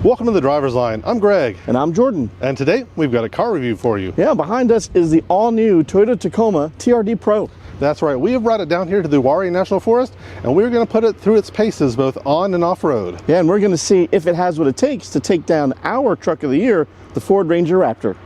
Welcome to the driver's line. I'm Greg. And I'm Jordan. And today we've got a car review for you. Yeah, behind us is the all-new Toyota Tacoma TRD Pro. That's right. We have brought it down here to the Uwharrie National Forest, and we're going to put it through its paces both on and off-road. Yeah, and we're going to see if it has what it takes to take down our truck of the year, the Ford Ranger Raptor.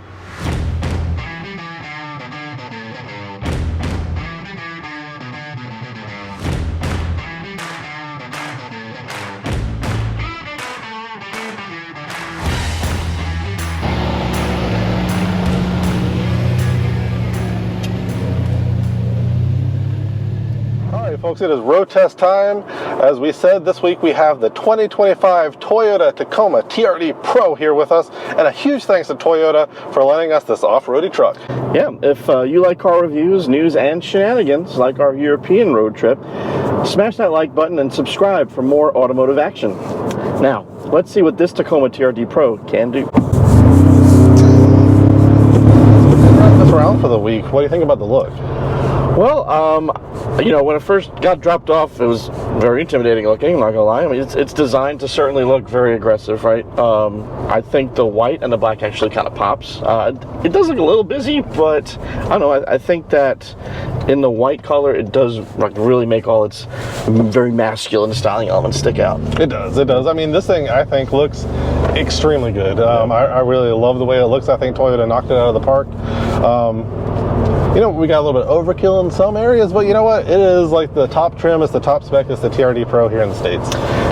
Folks, it is road test time. As we said, this week we have the 2025 Toyota Tacoma TRD Pro here with us, and a huge thanks to Toyota for lending us this off-roady truck. Yeah, if you like car reviews, news, and shenanigans like our European road trip, smash that like button and subscribe for more automotive action. Now, let's see what this Tacoma TRD Pro can do. Wrap this around for the week. What do you think about the look? Well, you know, when it first got dropped off, it was very intimidating looking, I'm not gonna lie. I mean, it's designed to certainly look very aggressive, right? I think the white and the black actually kind of pops. It does look a little busy, but I don't know, I think that in the white color, it does like really make all its very masculine styling elements stick out. It does, it does. I mean, this thing, I think, looks extremely good. I really love the way it looks. I think Toyota knocked it out of the park. You know, we got a little bit of overkill in some areas, but you know what? It is like the top trim, it's the top spec, it's the TRD Pro here in the States.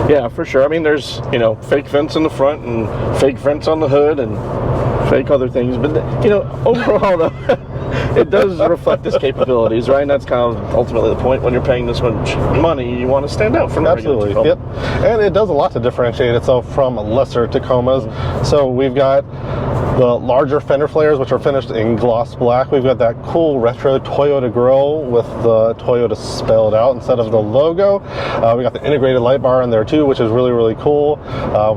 Yeah, for sure. I mean, there's, you know, fake vents in the front and fake vents on the hood and fake other things, but, you know, overall, though, it does reflect its capabilities, right? And that's kind of ultimately the point. When you're paying this much money, you want to stand out from Absolutely, yep. And it does a lot to differentiate itself from lesser Tacomas. So we've got the larger fender flares, which are finished in gloss black. We've got that cool retro Toyota grille with the Toyota spelled out instead of the logo. We got the integrated light bar in there too, which is really, really cool.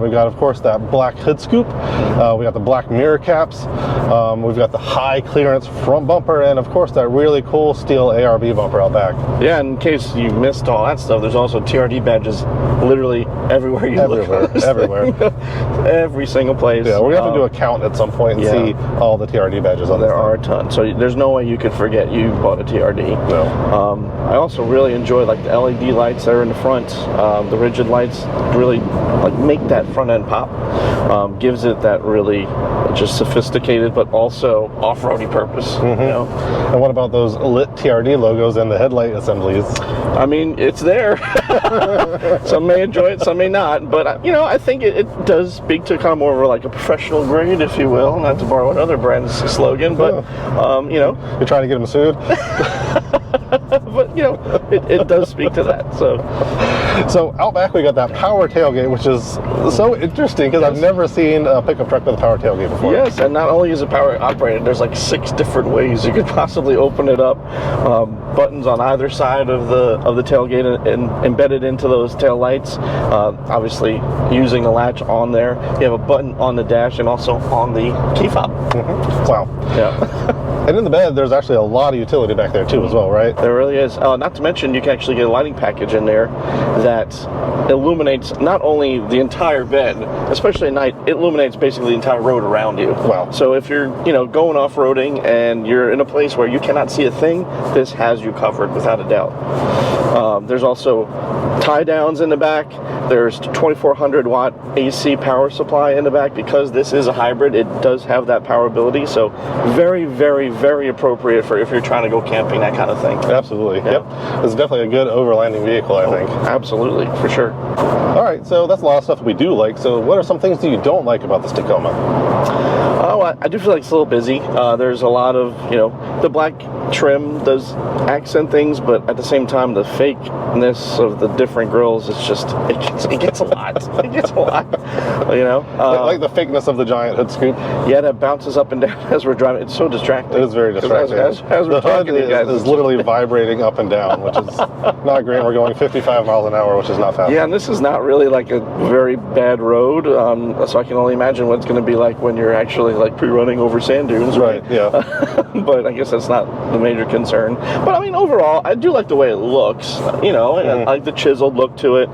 We've got, of course, that black hood scoop. We got the black mirror caps. We've got the high clearance front bumper, and of course that really cool steel ARB bumper out back. Yeah, in case you missed all that stuff, there's also TRD badges literally everywhere you look. Everywhere. Every single place. Yeah, we're going to have to do a count at some point and see all the TRD badges on there. There are a ton, so there's no way you could forget you bought a TRD. No. I also really enjoy like the LED lights that are in the front. The rigid lights really like make that front end pop. Gives it that really just sophisticated but also off-roady purpose. You know? And what about those lit TRD logos and the headlight assemblies? I mean, it's there. Some may enjoy it, some may not, but you know, I think it does speak to kind of more of like a professional grade, if you will, not to borrow another brand's slogan, but you know, you're trying to get them sued. But you know, it does speak to that. So out back we got that power tailgate, which is so interesting because I've never seen a pickup truck with a power tailgate before. Yes, and not only is it power operated, there's like 6 different ways you could possibly open it up. Buttons on either side of the tailgate and embedded into those tail lights. Obviously, using the latch on there, you have a button on the dash and also on the key fob. Wow. Yeah. And in the bed, there's actually a lot of utility back there too, as well, right? There really is. Not to mention, you can actually get a lighting package in there that illuminates not only the entire bed, especially at night, it illuminates basically the entire road around you. Wow. So if you're, you know, going off-roading and you're in a place where you cannot see a thing, this has you covered without a doubt. There's also tie downs in the back. There's 2400 watt AC power supply in the back. Because this is a hybrid, it does have that power ability, so very, very, very appropriate for if you're trying to go camping, that kind of thing. Absolutely. Yep. It's definitely a good overlanding vehicle, I think. Absolutely, for sure. All right, so that's a lot of stuff we do like. So what are some things that you don't like about this Tacoma? Oh, I do feel like it's a little busy. There's a lot of, you know, the black trim does accent things, but at the same time, the fakeness of the different grills, it's just, it gets a lot. It gets a lot, you know. Like the fakeness of the giant hood scoop. Yeah, that bounces up and down as we're driving. It's so distracting. It is very distracting. As we're talking to you guys, is literally vibrating up and down, which is not great. We're going 55 miles an hour, which is not fast. Yeah, and this is not really like a very bad road, so I can only imagine what it's going to be like when you're actually like pre-running over sand dunes. Right, yeah. But I guess that's not the major concern. But I mean, overall, I do like the way it looks, you know, and I like the chiseled look to it.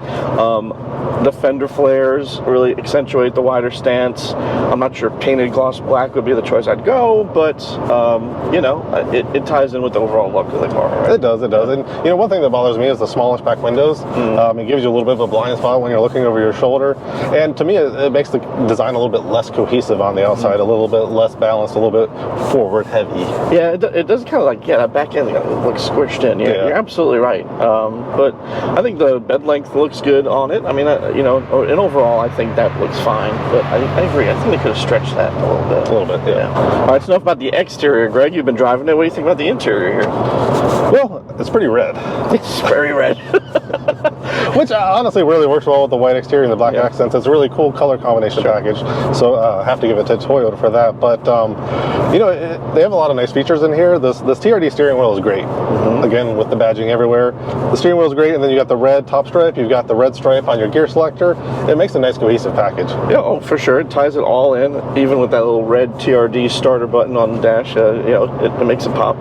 the fender flares really accentuate the wider stance. I'm not sure painted gloss black would be the choice I'd go, but you know, it ties in with the overall look of the car. Right? It does, it does. And you know, one thing that bothers me is the smallish back windows. It gives you a little bit of a blind spot when you're looking over your shoulder. And to me, it makes the design a little bit less cohesive on the outside, a little bit less balanced, a little bit forward heavy. Yeah, it does kind of like, yeah, that back end looks squished in. Yeah, you're absolutely right. But I think the bed length looks good on it. I mean, you know, and overall, I think that looks fine. But I agree. I think they could have stretched that a little bit. A little bit, yeah. All right, so enough about the exterior, Greg. You've been driving it. What do you think about the interior here? Well, it's pretty red. It's very red. Which honestly really works well with the white exterior and the black accents. It's a really cool color combination package. So I have to give it to Toyota for that. But you know, they have a lot of nice features in here. This TRD steering wheel is great. Again, with the badging everywhere. The steering wheel is great, and then you got the red top stripe. You've got the red stripe on your gear selector. It makes a nice cohesive package. Yeah, oh, for sure. It ties it all in, even with that little red TRD starter button on the dash. You know, it makes it pop.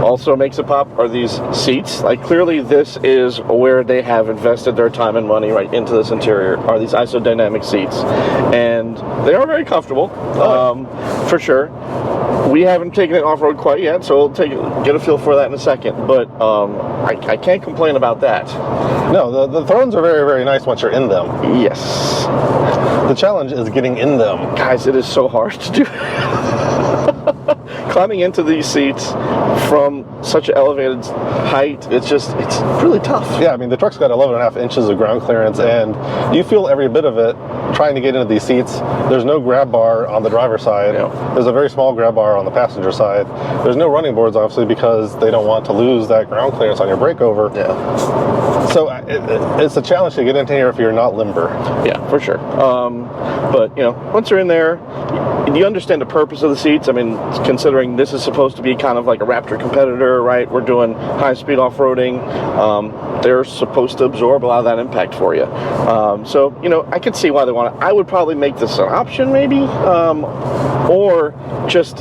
Also makes it pop are these seats. Like, clearly this is where they have invested their time and money right into this interior, are these isodynamic seats. And they are very comfortable, for sure. We haven't taken it off-road quite yet, so we'll get a feel for that in a second. But I can't complain about that. No, the thrones are very, very nice once you're in them. Yes. The challenge is getting in them. Guys, it is so hard to do. Climbing into these seats from such an elevated height, it's really tough. Yeah, I mean, the truck's got 11.5 inches of ground clearance, and you feel every bit of it trying to get into these seats. There's no grab bar on the driver's side. There's a very small grab bar on the passenger side. There's no running boards, obviously, because they don't want to lose that ground clearance on your breakover. So it's a challenge to get into here if you're not limber. Yeah, for sure. But, you know, once you're in there, you understand the purpose of the seats. I mean, considering this is supposed to be kind of like a Raptor competitor, right? We're doing high-speed off-roading. They're supposed to absorb a lot of that impact for you. So, you know, I can see why they want it. I would probably make this an option, maybe, or just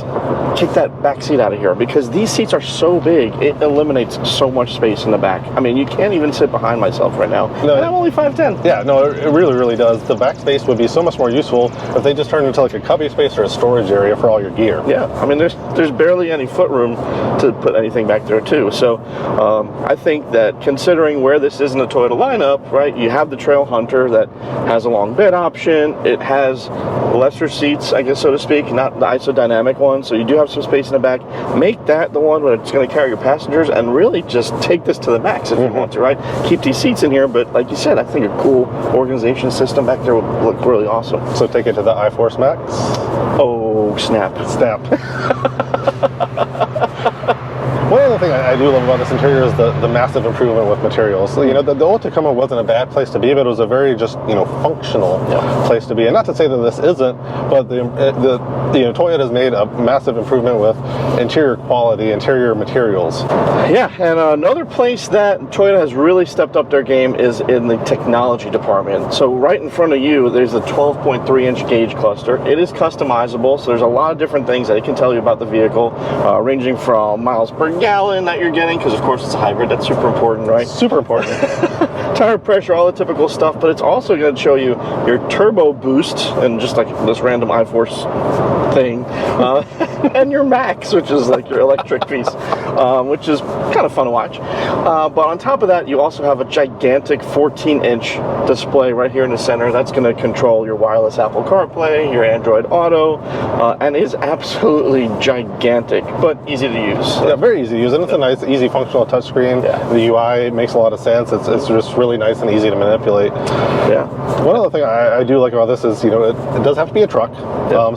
kick that back seat out of here, because these seats are so big, it eliminates so much space in the back. I mean, you can't even sit behind myself right now. No, and I'm only 5'10". Yeah, no, it really, really does. The back space would be so much more useful if they just turned into like a cubby space or a storage area for all your gear. Yeah, I mean, there's barely any foot room to put anything back there too. So I think that considering where this is in the Toyota lineup, right, you have the Trail Hunter that has a long bed option. It has lesser seats, I guess, so to speak, not the isodynamic one. So you do have some space in the back. Make that the one where it's going to carry your passengers, and really just take this to the max if you want to, right? Keep these seats in here, but like you said, I think a cool organization system back there would look really awesome. So take it to the iForce Max. Oh, snap. One other thing I do love about this interior is the massive improvement with materials. So, you know, the old Tacoma wasn't a bad place to be, but it was a very just, you know, functional place to be. And not to say that this isn't, but you know, Toyota has made a massive improvement with interior quality, interior materials. Yeah, and another place that Toyota has really stepped up their game is in the technology department. So right in front of you, there's a 12.3-inch gauge cluster. It is customizable, so there's a lot of different things that it can tell you about the vehicle, ranging from miles per gallon that you're getting, because of course it's a hybrid. That's super important, right? Super important. Tire pressure, all the typical stuff, but it's also going to show you your turbo boost, and just like this random iForce thing, and your max, which is like your electric piece, which is kind of fun to watch. But on top of that, you also have a gigantic 14-inch display right here in the center. That's going to control your wireless Apple CarPlay, your Android Auto, and is absolutely gigantic, but easy to use. Yeah, very easy to use, and it's a nice, easy, functional touchscreen. The UI makes a lot of sense. It's just really nice and easy to manipulate. One other thing I do like about this is, you know, it does have to be a truck.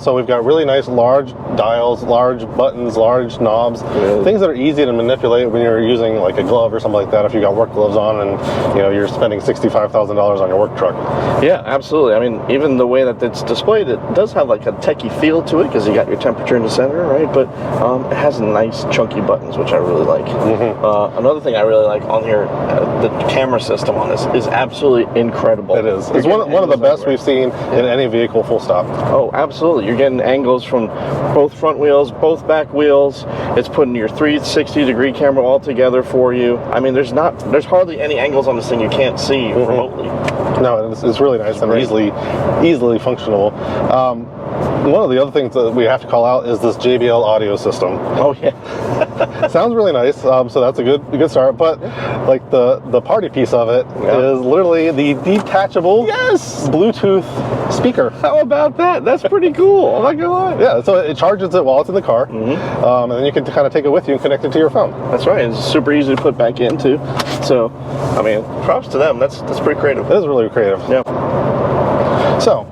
So we've got really nice large dials, large buttons, large knobs, things that are easy to manipulate when you're using like a glove or something like that, if you got work gloves on and, you know, you're spending $65,000 on your work truck. Yeah, absolutely. I mean, even the way that it's displayed, it does have like a techie feel to it, because you got your temperature in the center, right? But it has nice chunky buttons, which I really like. Another thing I really like on here, the camera system on this is absolutely incredible. It is. It's one of the best we've seen in any vehicle, full stop. Oh, absolutely. You're getting angles from both front wheels, both back wheels. It's putting your 360-degree camera all together for you. I mean, there's hardly any angles on this thing you can't see remotely. No, it's really nice and easily functional. One of the other things that we have to call out is this JBL audio system. Oh yeah. Sounds really nice, so that's a good start. But like the party piece of it is literally the detachable Bluetooth speaker. How about that? That's pretty cool. I'm not gonna lie. Yeah, so it charges it while it's in the car, and then you can kind of take it with you and connect it to your phone. That's right. It's super easy to put back in too. So, I mean, props to them. That's pretty creative. It is really creative. Yeah. So,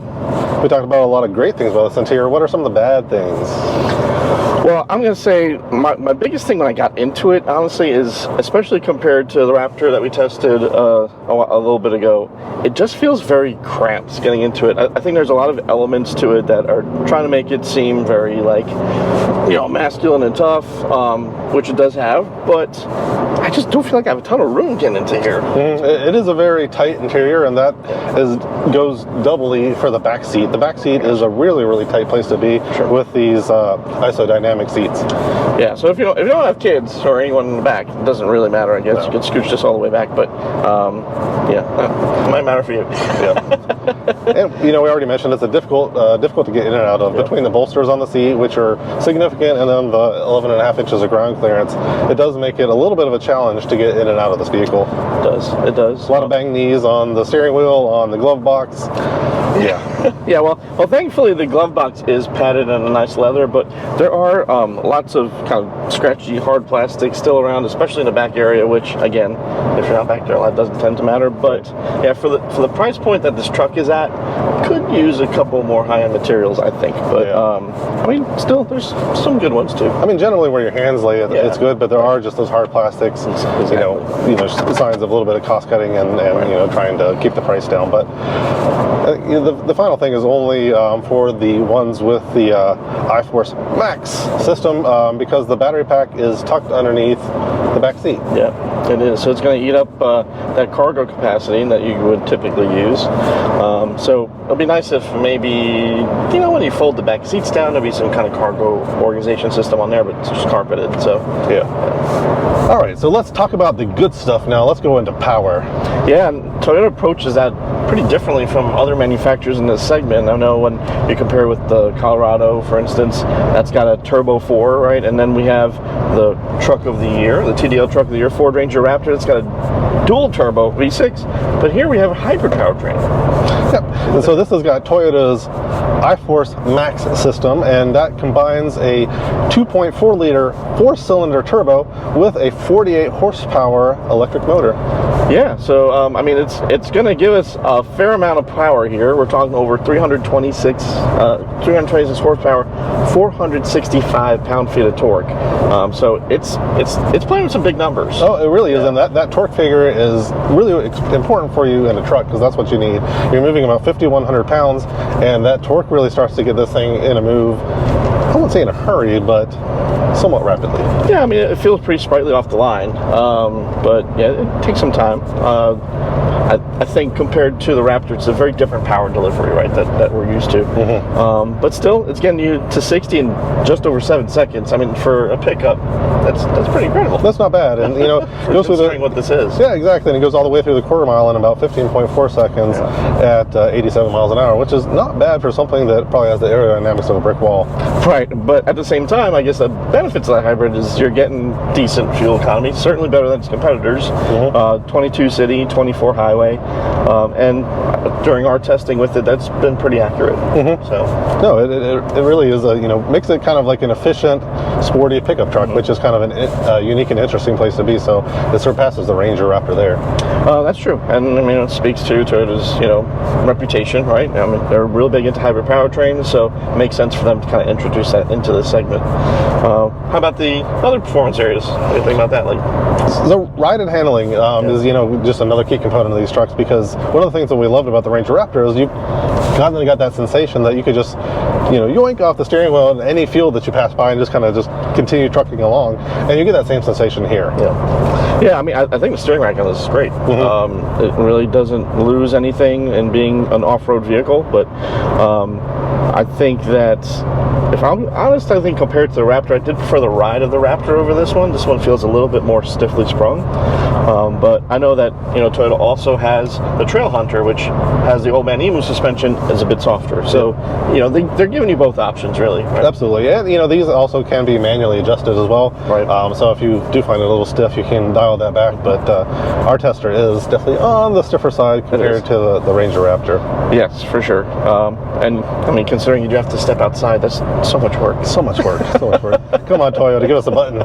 we talked about a lot of great things about this interior. What are some of the bad things? Well, I'm going to say my biggest thing when I got into it, honestly, is especially compared to the Raptor that we tested a little bit ago, it just feels very cramped getting into it. I think there's a lot of elements to it that are trying to make it seem very, like, you know, masculine and tough, which it does have, but I just don't feel like I have a ton of room getting into here. It is a very tight interior, and that goes doubly for the back seat. The back seat is a really tight place to be with these isodynamic seats. Yeah, so if you don't have kids or anyone in the back, it doesn't really matter, I guess. You can scooch this all the way back, but yeah, it might matter for you. And you know, we already mentioned it's a difficult to get in and out of between the bolsters on the seat, which are significant, and then the 11.5 inches of ground clearance. It does make it a little bit of a challenge to get in and out of this vehicle. It does. A lot of bang knees on the steering wheel, on the glove box. Yeah. Yeah, well, thankfully the glove box is padded in a nice leather, but there are lots of kind of scratchy, hard plastic still around, especially in the back area, which, again, if you're not back there, that doesn't tend to matter. But yeah, for the price point that this truck is at, could use a couple more high-end materials, I think. But I mean, still, there's some good ones too. I mean, generally where your hands lay, it's good, but there are just those hard plastics, you know, signs of a little bit of cost cutting and you know, trying to keep the price down. But you know, the final thing is only for the ones with the iForce Max system, because the battery pack is tucked underneath the back seat. Yeah, it is. So it's going to eat up that cargo capacity that you would typically use. So it'll be nice if maybe, you know, when you fold the back seats down, there'll be some kind of cargo organization system on there, but it's just carpeted. So yeah. All right, so let's talk about the good stuff now. Let's go into power. Yeah, and Toyota approaches that pretty differently from other manufacturers in this segment. I know when you compare with the Colorado, for instance, that's got a Turbo 4, right? And then we have the Truck of the Year, the TDL Truck of the Year, Ford Ranger Raptor. That's got a dual turbo V6, but here we have a hybrid powertrain. Yep. And so this has got Toyota's iForce Max system, and that combines a 2.4 liter 4-cylinder turbo with a 48 horsepower electric motor. Yeah, so I mean, it's going to give us a fair amount of power here. We're talking over 326 horsepower, 465 pound-feet of torque. So it's playing with some big numbers. Oh, it really is, and that torque figure is really important for you in a truck, because that's what you need. You're moving about 5,100 pounds, and that torque really starts to get this thing in a move. I wouldn't say in a hurry, but somewhat rapidly. Yeah, I mean, it feels pretty sprightly off the line, but yeah, it takes some time. I think compared to the Raptor, it's a very different power delivery, right, that we're used to. But still, it's getting you to 60 in just over 7 seconds. I mean, for a pickup, that's pretty incredible. That's not bad, and you know, it goes through what this is. Yeah, exactly, and it goes all the way through the quarter mile in about 15.4 seconds at 87 miles an hour, which is not bad for something that probably has the aerodynamics of a brick wall. Right, but at the same time, I guess the benefits of the hybrid is you're getting decent fuel economy, certainly better than its competitors. 22 city, 24 highway. And during our testing with it, that's been pretty accurate. So no, it really is makes it kind of like an efficient, sporty pickup truck, which is kind of a unique and interesting place to be. So it surpasses the Ranger Raptor there. That's true, and I mean, it speaks to Toyota's reputation, right? I mean, they're real big into hybrid powertrains, so it makes sense for them to kind of introduce that into the segment. How about the other performance areas? What do you think about that? Like, the ride and handling is just another key component of these trucks, because one of the things that we loved about the Ranger Raptor is you constantly got that sensation that you could just yoink off the steering wheel in any field that you pass by and just kind of just continue trucking along, and you get that same sensation here. Yeah, I mean, I think the steering rack on this is great. It really doesn't lose anything in being an off-road vehicle, but I think that if I'm honest, I think compared to the Raptor, I did prefer the ride of the Raptor over this one. This one feels a little bit more stiffly sprung. But I know that, you know, Toyota also has the Trail Hunter, which has the Old Man Emu suspension, is a bit softer. So, you know, they're giving you both options, really. Right? Absolutely. And, you know, these also can be manually adjusted as well. Right. So if you do find it a little stiff, you can dial that back. But our tester is definitely on the stiffer side compared to the Ranger Raptor. Yes, for sure. And, I mean, considering you do have to step outside, that's so much work. So much work. So much work. Come on, Toyota, give us a button.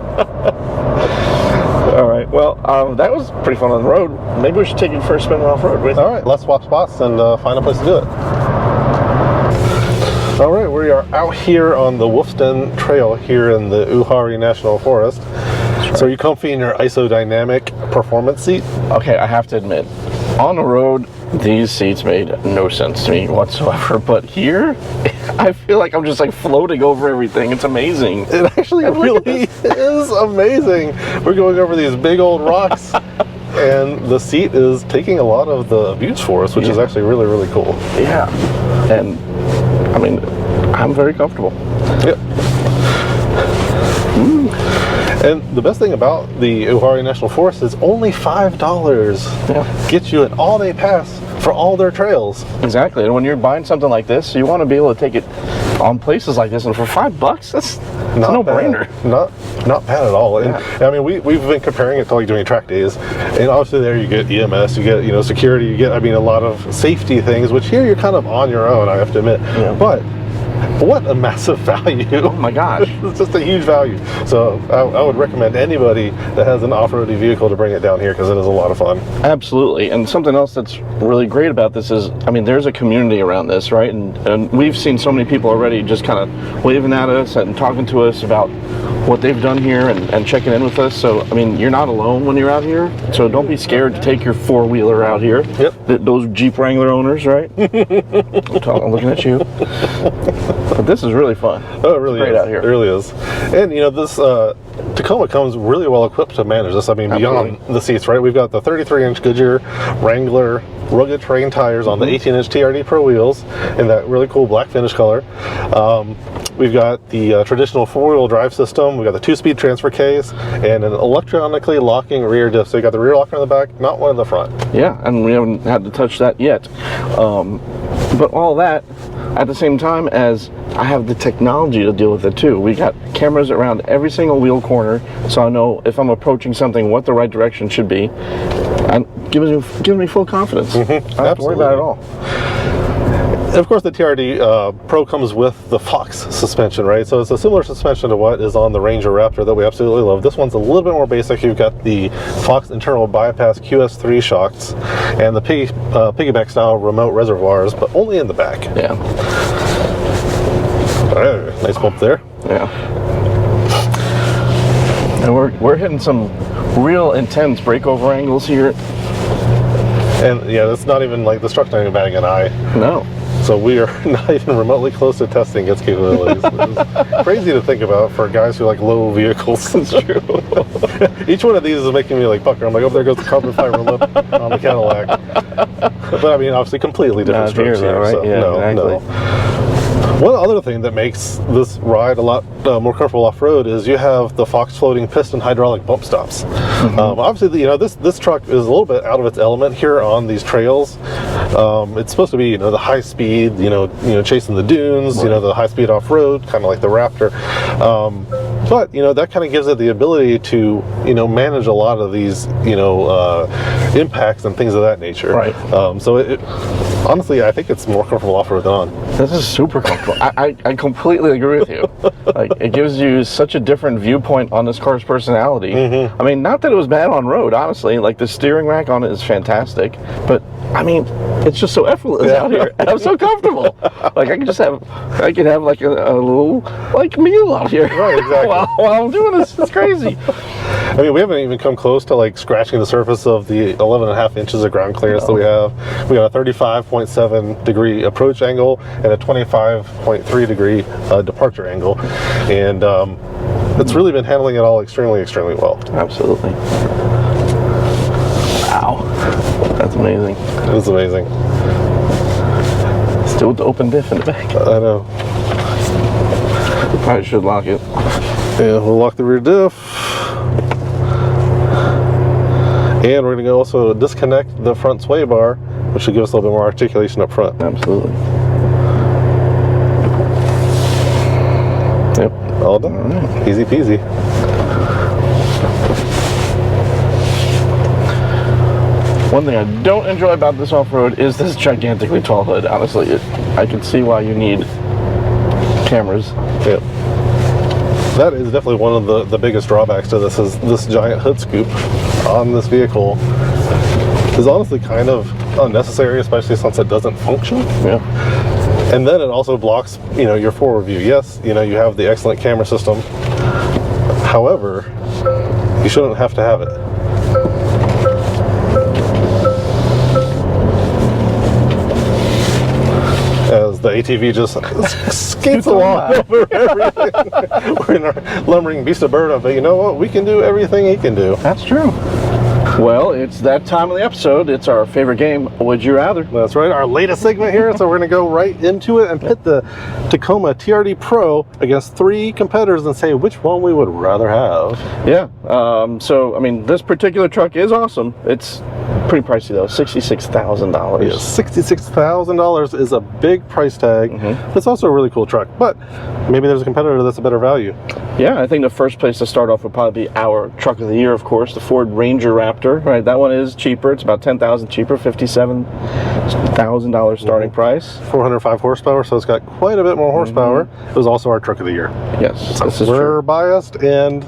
All right. Well, that was pretty fun on the road. Maybe we should take you for a spin off-road with you. All right, let's swap spots and find a place to do it. All right, we are out here on the Wolfston Trail here in the Uwharrie National Forest. So are you comfy in your isodynamic performance seat? Okay, I have to admit, on the road, these seats made no sense to me whatsoever. But here, I feel like I'm just like floating over everything. It's amazing. It actually really is amazing. We're going over these big old rocks. And the seat is taking a lot of the views for us, which is actually really, really cool. Yeah. And, I mean, I'm very comfortable. Yep. And the best thing about the Uwharrie National Forest is only $5 gets you an all-day pass for all their trails. Exactly. And when you're buying something like this, you want to be able to take it on places like this. And for $5, that's a no-brainer. Not bad at all. And I mean, we've been comparing it to like doing track days, and obviously there you get EMS, you get, you know, security, you get, I mean, a lot of safety things, which here you're kind of on your own, I have to admit. Yeah. But what a massive value. Oh my gosh. It's just a huge value. So I would recommend anybody that has an off-roady vehicle to bring it down here, because it is a lot of fun. Absolutely. And something else that's really great about this is, I mean, there's a community around this, right? And we've seen so many people already just kind of waving at us and talking to us about what they've done here and checking in with us. So, I mean, you're not alone when you're out here. So don't be scared to take your four-wheeler out here. Yep. Those Jeep Wrangler owners, right? I'm looking at you. But this is really fun. Oh, it really is. Great out here. It really is. And, you know, this Tacoma comes really well equipped to manage this. I mean, beyond the seats, right? We've got the 33-inch Goodyear Wrangler rugged terrain tires on the 18-inch TRD Pro wheels in that really cool black finish color. We've got the traditional four-wheel drive system. We've got the 2-speed transfer case and an electronically locking rear diff. So you got the rear locker in the back, not one in the front. Yeah, and we haven't had to touch that yet. But all that at the same time as I have the technology to deal with it too. We got cameras around every single wheel corner, so I know if I'm approaching something what the right direction should be, and gives me full confidence. I don't have to worry about it at all. And of course, the TRD Pro comes with the Fox suspension, right? So it's a similar suspension to what is on the Ranger Raptor that we absolutely love. This one's a little bit more basic. You've got the Fox internal bypass QS3 shocks and the piggyback style remote reservoirs, but only in the back. Yeah. Nice bump there. Yeah. And we're hitting some real intense breakover angles here. And yeah, it's not even like the truck's not even batting an eye. No. So we are not even remotely close to testing its capabilities. It's crazy to think about for guys who like low vehicles. It's true. Each one of these is making me like pucker. I'm like, oh, there goes the carbon fiber lip on the Cadillac. But I mean, obviously completely different strokes here, right? So yeah, no, exactly. no. One other thing that makes this ride a lot more comfortable off-road is you have the Fox floating piston hydraulic bump stops. Obviously, you know, this truck is a little bit out of its element here on these trails. It's supposed to be, you know, the high speed, you know, chasing the dunes, you know, the high speed off-road, kind of like the Raptor. But, you know, that kind of gives it the ability to, you know, manage a lot of these, you know, impacts and things of that nature. Right. So honestly, I think it's more comfortable off-road than on. This is super comfortable. I completely agree with you. Like, it gives you such a different viewpoint on this car's personality. I mean, not that it was bad on road, honestly. Like, the steering rack on it is fantastic. But, I mean, it's just so effortless out here. And I'm so comfortable. Like, I could have like a little, like, meal out here. Right, exactly. while I'm doing this. It's crazy. I mean, we haven't even come close to like scratching the surface of the 11.5 inches of ground clearance that we have. We got a 35.7 degree approach angle and a 25.3 degree departure angle, and it's really been handling it all extremely, extremely well. Absolutely. Wow, that's amazing. It is amazing. Still with the open diff in the back. I know. Probably should lock it. And we'll lock the rear diff. And we're going to also disconnect the front sway bar, which should give us a little bit more articulation up front. Absolutely. Yep. All done. Right. Easy peasy. One thing I don't enjoy about this off-road is this gigantically tall hood. Honestly, I can see why you need cameras. Yep. That is definitely one of the biggest drawbacks to this, is this giant hood scoop on this vehicle is honestly kind of unnecessary, especially since it doesn't function. Yeah. And then it also blocks, you know, your forward view. Yes, you know, you have the excellent camera system. However, you shouldn't have to have it. As the ATV just skates along over everything. We're in our lumbering beast of burden, but you know what? We can do everything he can do. That's true. Well, it's that time of the episode. It's our favorite game, Would You Rather? That's right, our latest segment here. So we're going to go right into it and pit the Tacoma TRD Pro against 3 competitors and say which one we would rather have. Yeah. So, I mean, this particular truck is awesome. It's pretty pricey though, $66,000. Yes, $66,000 is a big price tag. It's also a really cool truck, but maybe there's a competitor that's a better value. Yeah, I think the first place to start off would probably be our truck of the year, of course, the Ford Ranger Raptor. Right, that one is cheaper. It's about $10,000 cheaper, $57,000 starting price. 405 horsepower, so it's got quite a bit more horsepower. It was also our truck of the year. Yes, so this is we're true. Biased, and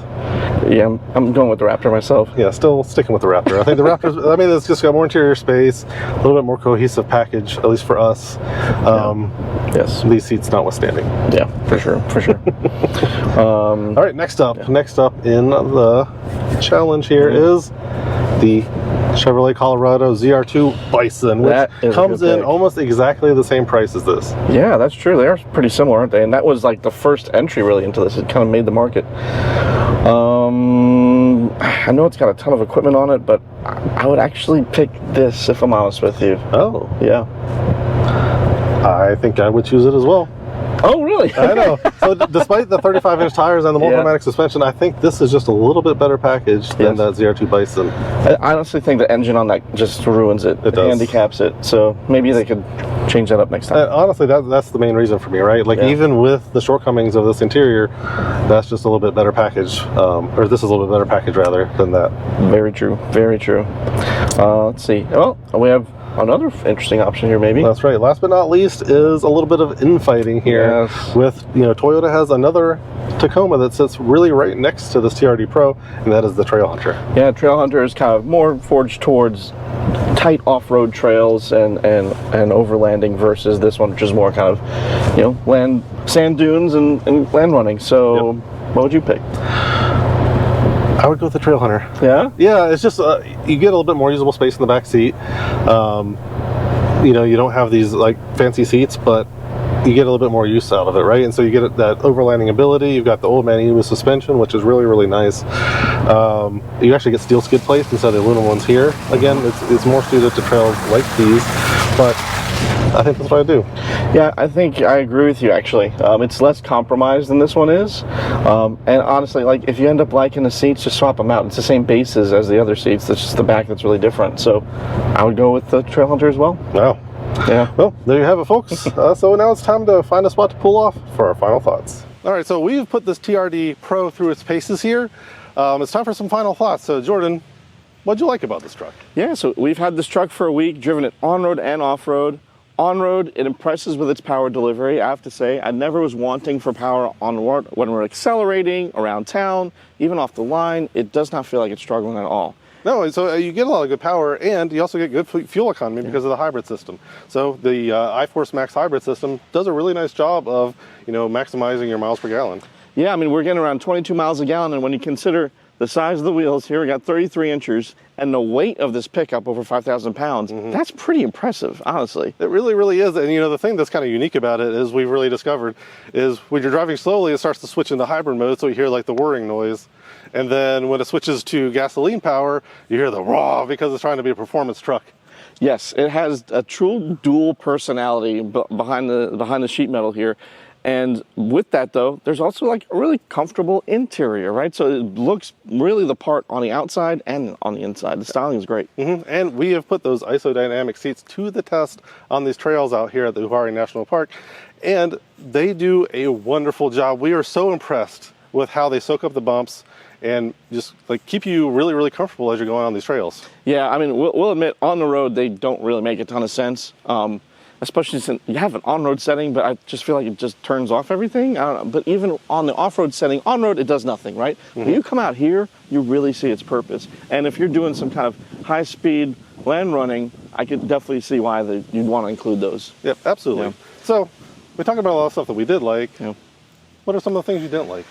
yeah, I'm going with the Raptor myself. Yeah, still sticking with the Raptor. I think the Raptor's, I mean, it's just got more interior space, a little bit more cohesive package, at least for us. Yes. These seats notwithstanding. Yeah, for sure, for sure. All right, next up in the challenge here is the Chevrolet Colorado ZR2 Bison, which comes in almost exactly the same price as this. Yeah, that's true. They are pretty similar, aren't they? And that was like the first entry really into this. It kind of made the market. I know it's got a ton of equipment on it, but I would actually pick this if I'm honest with you. Oh. Yeah. I think I would choose it as well. Oh, really? I know. So despite the 35-inch tires and the Multimatic suspension, I think this is just a little bit better package than that ZR2 Bison. I honestly think the engine on that just ruins it. It handicaps it. So maybe they could change that up next time. Honestly, that's the main reason for me, right? Like even with the shortcomings of this interior, that's just a little bit better package, or this is a little bit better package rather than that. Very true. Very true. Let's see. Well, we have another interesting option here, maybe. That's right. Last but not least is a little bit of infighting here. Yes. With, you know, Toyota has another Tacoma that sits really right next to this TRD Pro, and that is the Trail Hunter. Yeah, Trail Hunter is kind of more forged towards tight off-road trails and overlanding versus this one, which is more kind of, you know, sand dunes and land running. So what would you pick? I would go with the Trail Hunter. Yeah? Yeah, it's just, you get a little bit more usable space in the back seat. You know, you don't have these like fancy seats, but you get a little bit more use out of it, right? And so you get that overlanding ability. You've got the old man with suspension, which is really, really nice. You actually get steel skid plates instead of the aluminum ones here. Again, it's more suited to trails like these, but I think that's what I do. Yeah, I think I agree with you, actually. It's less compromised than this one is. And honestly, like, if you end up liking the seats, just swap them out. It's the same bases as the other seats. It's just the back that's really different. So I would go with the Trail Hunter as well. Wow. Yeah. Well, there you have it, folks. So now it's time to find a spot to pull off for our final thoughts. All right, so we've put this TRD Pro through its paces here. It's time for some final thoughts. So, Jordan, what'd you like about this truck? Yeah, so we've had this truck for a week, driven it on-road and off-road. On-road, it impresses with its power delivery. I have to say, I never was wanting for power on-road. When we're accelerating around town, even off the line, it does not feel like it's struggling at all. No, so you get a lot of good power, and you also get good fuel economy because of the hybrid system. So the iForce Max hybrid system does a really nice job of, you know, maximizing your miles per gallon. Yeah, I mean, we're getting around 22 miles a gallon, and when you consider the size of the wheels, here we got 33 inches, and the weight of this pickup over 5,000 pounds, that's pretty impressive, honestly. It really, really is. And you know, the thing that's kind of unique about it is we've really discovered is when you're driving slowly, it starts to switch into hybrid mode, so you hear like the whirring noise. And then when it switches to gasoline power, you hear the raw because it's trying to be a performance truck. Yes, it has a true dual personality behind the sheet metal here. And with that, though, there's also like a really comfortable interior, right? So it looks really the part on the outside and on the inside. The styling is great. And we have put those isodynamic seats to the test on these trails out here at the Uwharrie National Park, and they do a wonderful job. We are so impressed with how they soak up the bumps and just like keep you really, really comfortable as you're going on these trails. Yeah, I mean, we'll admit on the road they don't really make a ton of sense, especially since you have an on-road setting, but I just feel like it just turns off everything. I don't know, but even on the off-road setting, on-road it does nothing, right? When you come out here, you really see its purpose. And if you're doing some kind of high-speed land running, I could definitely see why you'd want to include those. Yep, absolutely. Yeah. So we talked about a lot of stuff that we did like. Yeah. What are some of the things you didn't like?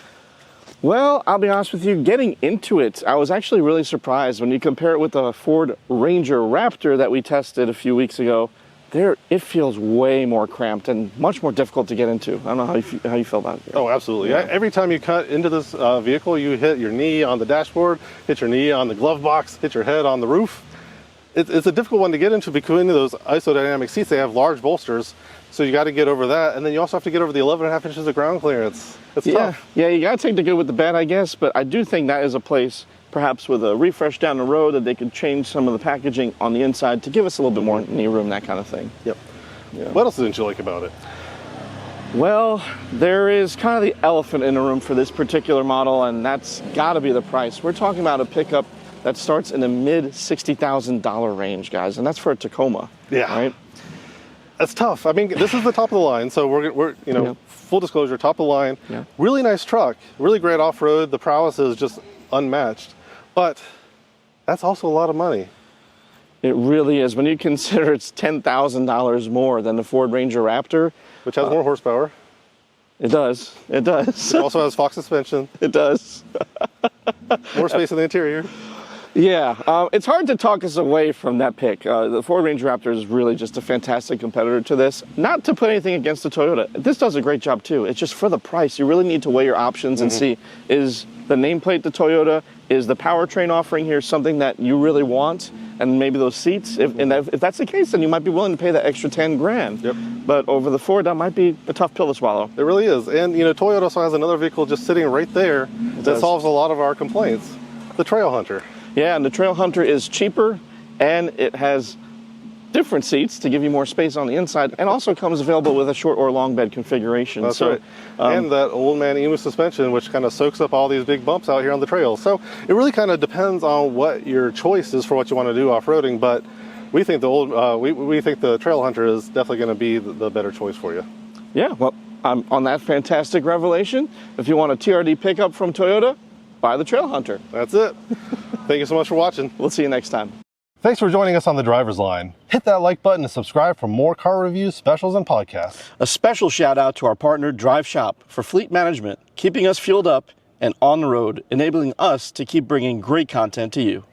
Well, I'll be honest with you, getting into it, I was actually really surprised when you compare it with the Ford Ranger Raptor that we tested a few weeks ago. It feels way more cramped and much more difficult to get into. I don't know how you feel about it. Oh, absolutely. Yeah. Every time you cut into this vehicle, you hit your knee on the dashboard, hit your knee on the glove box, hit your head on the roof. It's a difficult one to get into because into those isodynamic seats, they have large bolsters. So you got to get over that, and then you also have to get over the 11.5 inches of ground clearance. It's tough. Yeah, you got to take the good with the bad, I guess, but I do think that is a place, perhaps with a refresh down the road, that they could change some of the packaging on the inside to give us a little bit more knee room, that kind of thing. Yep. Yeah. What else didn't you like about it? Well, there is kind of the elephant in the room for this particular model, and that's got to be the price. We're talking about a pickup that starts in the mid $60,000 range, guys, and that's for a Tacoma. Yeah. Right? That's tough. I mean, this is the top of the line, so we're full disclosure, top of the line. Yeah. Really nice truck, really great off-road. The prowess is just unmatched, but that's also a lot of money. It really is. When you consider it's $10,000 more than the Ford Ranger Raptor. Which has more horsepower. It does. It does. It also has Fox suspension. It does. More space in the interior. Yeah, it's hard to talk us away from that pick. The Ford Ranger Raptor is really just a fantastic competitor to this. Not to put anything against the Toyota. This does a great job too. It's just for the price. You really need to weigh your options and see, is the nameplate the Toyota? Is the powertrain offering here something that you really want? And maybe those seats, if that's the case, then you might be willing to pay that extra 10 grand. Yep. But over the Ford, that might be a tough pill to swallow. It really is. And Toyota also has another vehicle just sitting right there that solves a lot of our complaints. The Trail Hunter. Yeah, and the Trail Hunter is cheaper, and it has different seats to give you more space on the inside, and also comes available with a short or long bed configuration. That's right. And that old man EMU suspension, which kind of soaks up all these big bumps out here on the trails. So it really kind of depends on what your choice is for what you want to do off-roading, but we think we think the Trail Hunter is definitely going to be the better choice for you. Yeah, well, on that fantastic revelation, if you want a TRD pickup from Toyota, buy the Trail Hunter. That's it. Thank you so much for watching. We'll see you next time. Thanks for joining us on The Driver's Line. Hit that like button to subscribe for more car reviews, specials, and podcasts. A special shout out to our partner Drive Shop for fleet management, keeping us fueled up and on the road, enabling us to keep bringing great content to you.